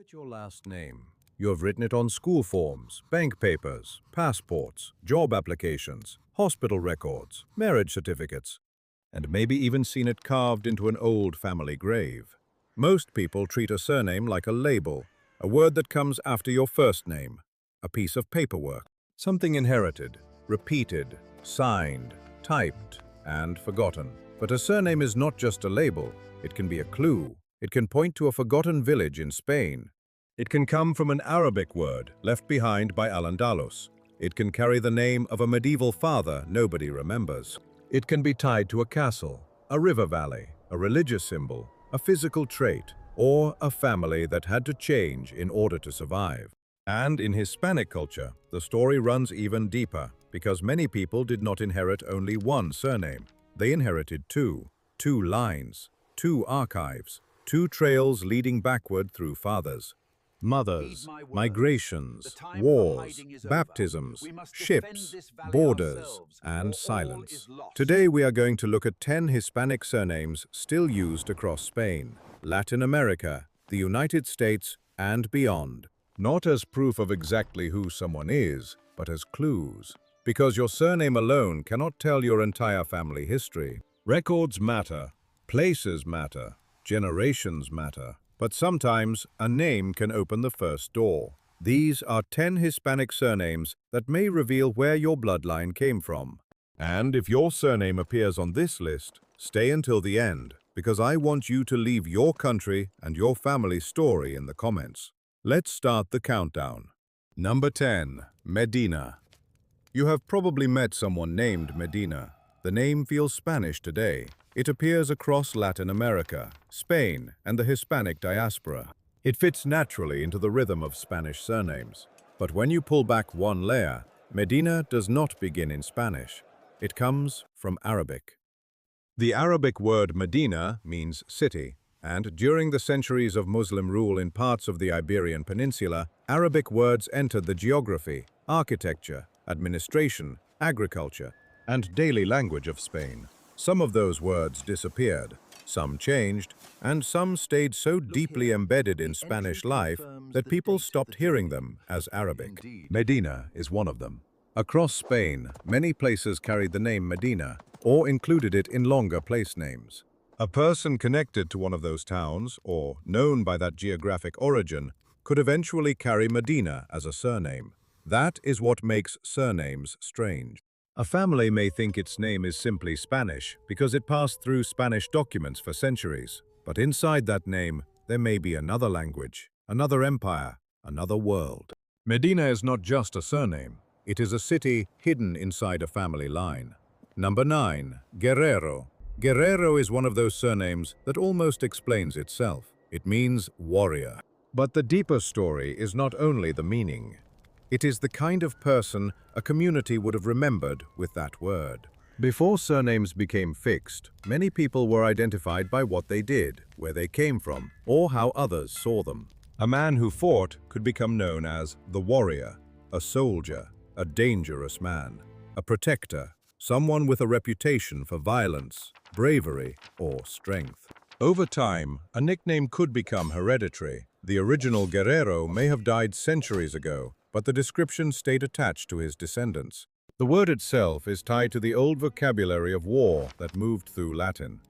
at your last name. You have written it on school forms, bank papers, passports, job applications, hospital records, marriage certificates, and maybe even seen it carved into an old family grave. Most people treat a surname like a label, a word that comes after your first name, a piece of paperwork, something inherited, repeated, signed, typed, and forgotten. But a surname is not just a label. It can be a clue. It can point to a forgotten village in Spain. It can come from an Arabic word left behind by Al-Andalus. It can carry the name of a medieval father nobody remembers. It can be tied to a castle, a river valley, a religious symbol, a physical trait, or a family that had to change in order to survive. And in Hispanic culture, the story runs even deeper, because many people did not inherit only one surname. They inherited two lines, two archives, two trails leading backward through fathers. Mothers, migrations, wars, baptisms, ships, borders, and silence. Today we are going to look at 10 Hispanic surnames still used across Spain, Latin America, the United States, and beyond. Not as proof of exactly who someone is, but as clues. Because your surname alone cannot tell your entire family history. Records matter, places matter, generations matter. But sometimes a name can open the first door. These are 10 Hispanic surnames that may reveal where your bloodline came from. And if your surname appears on this list, stay until the end, because I want you to leave your country and your family story in the comments. Let's start the countdown. Number 10. Medina. You have probably met someone named Medina. The name feels Spanish today. It appears across Latin America, Spain, and the Hispanic diaspora. It fits naturally into the rhythm of Spanish surnames. But when you pull back one layer, Medina does not begin in Spanish. It comes from Arabic. The Arabic word Medina means city, and during the centuries of Muslim rule in parts of the Iberian Peninsula, Arabic words entered the geography, architecture, administration, agriculture, and daily language of Spain. Some of those words disappeared, some changed, and some stayed so deeply embedded in Spanish life that people stopped hearing them as Arabic. Medina is one of them. Across Spain, many places carried the name Medina or included it in longer place names. A person connected to one of those towns, or known by that geographic origin, could eventually carry Medina as a surname. That is what makes surnames strange. A family may think its name is simply Spanish because it passed through Spanish documents for centuries. But inside that name, there may be another language, another empire, another world. Medina is not just a surname. It is a city hidden inside a family line. Number 9. Guerrero. Guerrero is one of those surnames that almost explains itself. It means warrior. But the deeper story is not only the meaning. It is the kind of person a community would have remembered with that word. Before surnames became fixed, many people were identified by what they did, where they came from, or how others saw them. A man who fought could become known as the warrior, a soldier, a dangerous man, a protector, someone with a reputation for violence, bravery, or strength. Over time, a nickname could become hereditary. The original Guerrero may have died centuries ago, but the description stayed attached to his descendants. The word itself is tied to the old vocabulary of war that moved through Latin.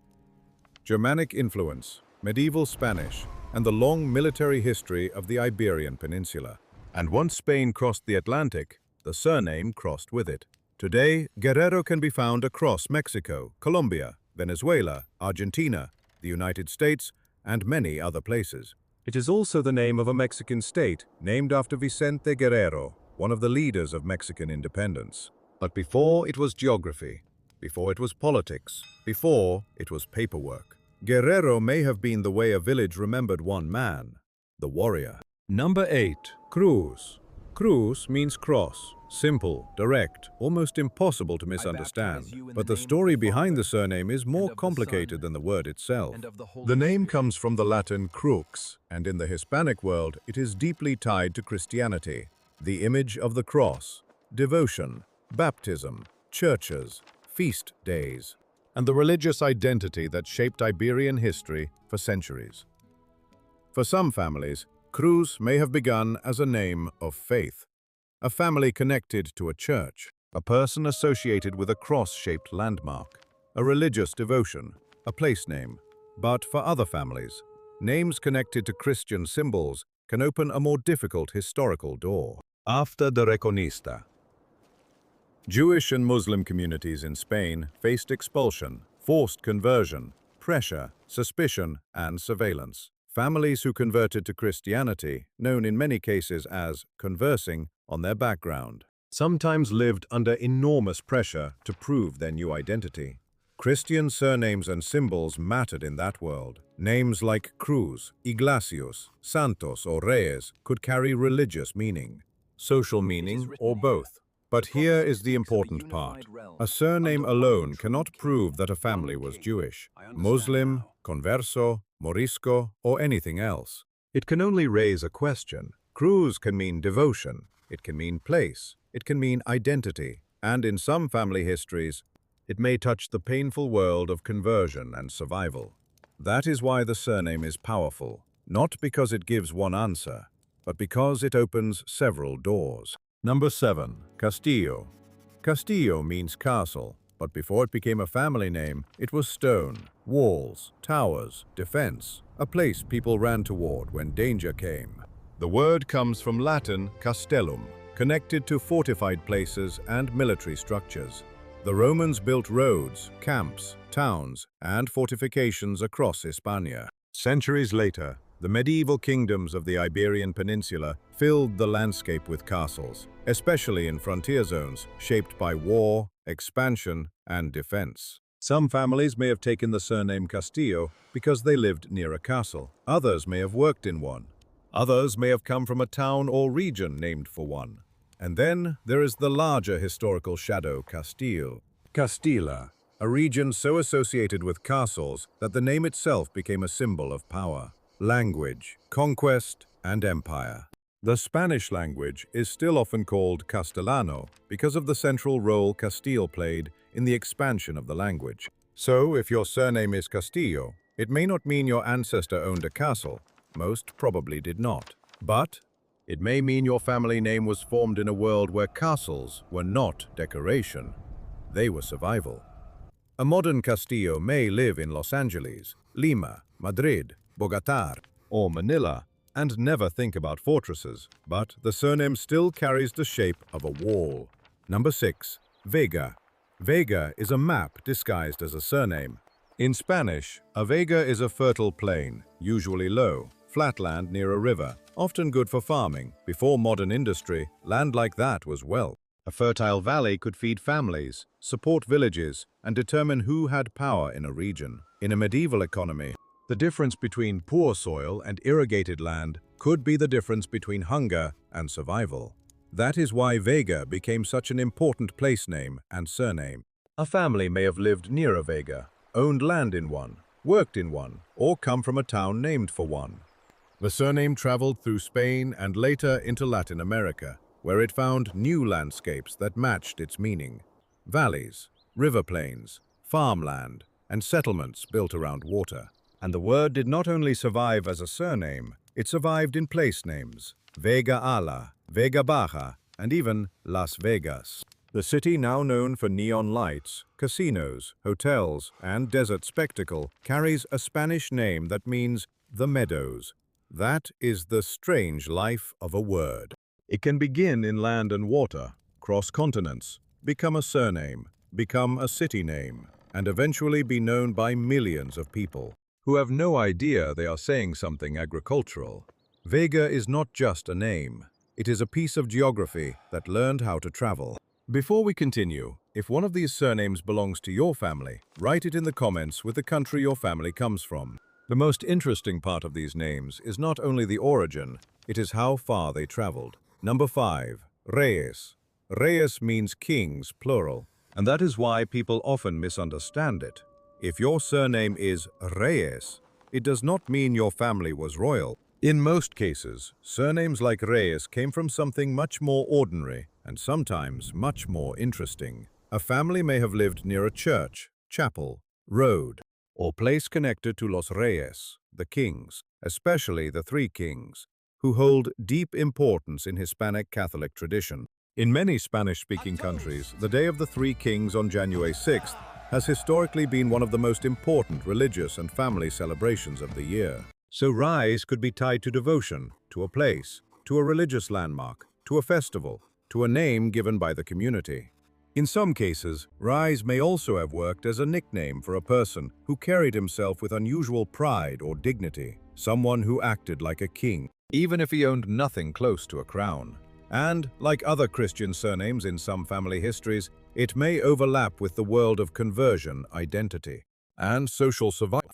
Germanic influence, medieval Spanish, and the long military history of the Iberian Peninsula. And once Spain crossed the Atlantic, the surname crossed with it. Today, Guerrero can be found across Mexico, Colombia, Venezuela, Argentina, the United States, and many other places. It is also the name of a Mexican state named after Vicente Guerrero, one of the leaders of Mexican independence. But before it was geography, before it was politics, before it was paperwork, Guerrero may have been the way a village remembered one man, the warrior. Number 8. Cruz. Cruz means cross. Simple, direct, almost impossible to misunderstand. But the story behind the surname is more complicated than the word itself. The name comes from the Latin crux, and in the Hispanic world, it is deeply tied to Christianity. The image of the cross, devotion, baptism, churches, feast days, and the religious identity that shaped Iberian history for centuries. For some families, Cruz may have begun as a name of faith, a family connected to a church, a person associated with a cross-shaped landmark, a religious devotion, a place name. But for other families, names connected to Christian symbols can open a more difficult historical door. After the Reconquista, Jewish and Muslim communities in Spain faced expulsion, forced conversion, pressure, suspicion, and surveillance. Families who converted to Christianity, known in many cases as conversing on their background, sometimes lived under enormous pressure to prove their new identity. Christian surnames and symbols mattered in that world. Names like Cruz, Iglesias, Santos, or Reyes could carry religious meaning, social meaning, or both. But here is the important part. A surname alone cannot prove that a family was Jewish, Muslim, converso, Morisco, or anything else. It can only raise a question. Cruz can mean devotion, it can mean place, it can mean identity, and in some family histories, it may touch the painful world of conversion and survival. That is why the surname is powerful, not because it gives one answer, but because it opens several doors. Number 7. Castillo. Castillo means castle, but before it became a family name, it was stone, walls, towers, defense, a place people ran toward when danger came. The word comes from Latin castellum, connected to fortified places and military structures. The Romans built roads, camps, towns, and fortifications across Hispania. Centuries later, the medieval kingdoms of the Iberian Peninsula filled the landscape with castles, especially in frontier zones shaped by war, expansion, and defense. Some families may have taken the surname Castillo because they lived near a castle. Others may have worked in one. Others may have come from a town or region named for one. And then there is the larger historical shadow, Castile. Castilla, a region so associated with castles that the name itself became a symbol of power, language, conquest, and empire. The Spanish language is still often called Castellano because of the central role Castile played in the expansion of the language. So, if your surname is Castillo, it may not mean your ancestor owned a castle. Most probably did not. But it may mean your family name was formed in a world where castles were not decoration. They were survival. A modern Castillo may live in Los Angeles, Lima, Madrid, Bogotá, or Manila, and never think about fortresses, but the surname still carries the shape of a wall. Number 6. Vega. Vega is a map disguised as a surname. In Spanish, a vega is a fertile plain, usually low, flat land near a river, often good for farming. Before modern industry, land like that was wealth. A fertile valley could feed families, support villages, and determine who had power in a region. In a medieval economy, the difference between poor soil and irrigated land could be the difference between hunger and survival. That is why Vega became such an important place name and surname. A family may have lived near a vega, owned land in one, worked in one, or come from a town named for one. The surname traveled through Spain and later into Latin America, where it found new landscapes that matched its meaning. Valleys, river plains, farmland, and settlements built around water. And the word did not only survive as a surname, it survived in place names, Vega Ala, Vega Baja, and even Las Vegas. The city, now known for neon lights, casinos, hotels, and desert spectacle, carries a Spanish name that means the meadows. That is the strange life of a word. It can begin in land and water, cross continents, become a surname, become a city name, and eventually be known by millions of people who have no idea they are saying something agricultural. Vega is not just a name. It is a piece of geography that learned how to travel. Before we continue, if one of these surnames belongs to your family, write it in the comments with the country your family comes from. The most interesting part of these names is not only the origin, it is how far they traveled. Number 5. Reyes. Reyes means kings, plural, and that is why people often misunderstand it. If your surname is Reyes, it does not mean your family was royal. In most cases, surnames like Reyes came from something much more ordinary and sometimes much more interesting. A family may have lived near a church, chapel, road, or place connected to Los Reyes, the kings, especially the three kings, who hold deep importance in Hispanic Catholic tradition. In many Spanish-speaking countries, the Day of the Three Kings on January 6th has historically been one of the most important religious and family celebrations of the year. So Rise could be tied to devotion, to a place, to a religious landmark, to a festival, to a name given by the community. In some cases, Rise may also have worked as a nickname for a person who carried himself with unusual pride or dignity, someone who acted like a king, even if he owned nothing close to a crown. And, like other Christian surnames in some family histories, it may overlap with the world of conversion, identity, and social survival.